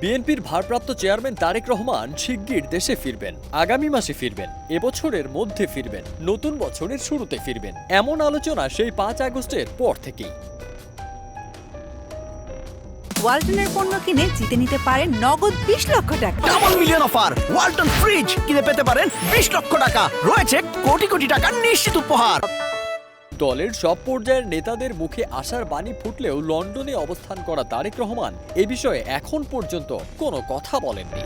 বিএনপির ভারপ্রাপ্ত চেয়ারম্যান তারেক রহমান শিগগির দেশে ফিরবেন। আগামী মাসে ফিরবেন, এবছরের মধ্যে ফিরবেন, নতুন বছরের শুরুতে ফিরবেন, এমন আলোচনা সেই 5 আগস্টের পর থেকেই। ওয়ালটনের পণ্য কিনে জিতে নিতে পারেন নগদ 20 লক্ষ টাকা। Double million offer, Walton fridge কিনে পেতে পারেন 20 লক্ষ টাকা। রয়েছে কোটি কোটি টাকার নিশ্চিত উপহার। দলের সব পর্যায়ের নেতাদের মুখে আশার বাণী ফুটলেও লন্ডনে অবস্থান করা তারেক রহমান এ বিষয়ে এখন পর্যন্ত কোনো কথা বলেননি।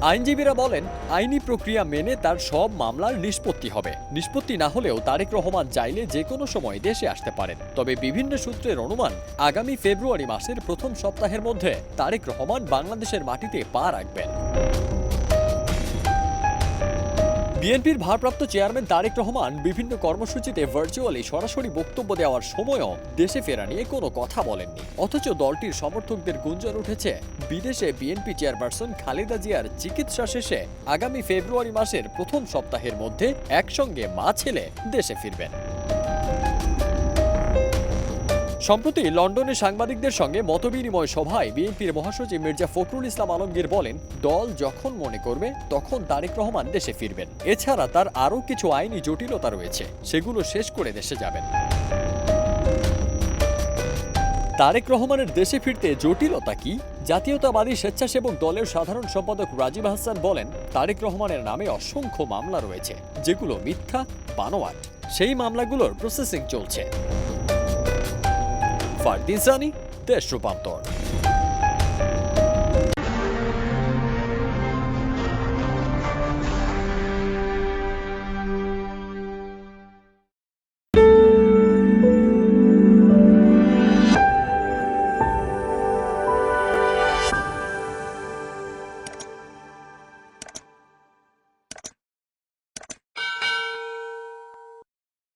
আইনজীবীরা বলেন, আইনি প্রক্রিয়া মেনে তার সব মামলার নিষ্পত্তি হবে। নিষ্পত্তি না হলেও তারেক রহমান চাইলে যে কোনো সময় দেশে আসতে পারেন। তবে বিভিন্ন সূত্রের অনুমান, আগামী ফেব্রুয়ারি মাসের প্রথম সপ্তাহের মধ্যে তারেক রহমান বাংলাদেশের মাটিতে পা রাখবেন। বিএনপির ভারপ্রাপ্ত চেয়ারম্যান তারেক রহমান বিভিন্ন কর্মসূচিতে ভার্চুয়ালি সরাসরি বক্তব্য দেওয়ার সময়ও দেশে ফেরা নিয়ে কোনো কথা বলেননি। অথচ দলটির সমর্থকদের গুঞ্জন উঠেছে, বিদেশে বিএনপি চেয়ারপারসন খালেদা জিয়ার চিকিৎসা শেষে আগামী ফেব্রুয়ারি মাসের প্রথম সপ্তাহের মধ্যে একসঙ্গে মা ছেলে দেশে ফিরবেন। সম্প্রতি লন্ডনে সাংবাদিকদের সঙ্গে মতবিনিময় সভায় বিএনপির মহাসচিব মির্জা ফখরুল ইসলাম আলমগীর বলেন, দল যখন মনে করবে তখন তারেক রহমান দেশে ফিরবেন। এছাড়া তার আরও কিছু আইনি জটিলতা রয়েছে, সেগুলো শেষ করে দেশে যাবেন। তারেক রহমানের দেশে ফিরতে জটিলতা কি? জাতীয়তাবাদী স্বেচ্ছাসেবক দলের সাধারণ সম্পাদক রাজীব হাসান বলেন, তারেক রহমানের নামে অসংখ্য মামলা রয়েছে, যেগুলো মিথ্যা, বানোয়াট। সেই মামলাগুলোর প্রসেসিং চলছে। ফারদিন সানি, দেশ রূপান্তর।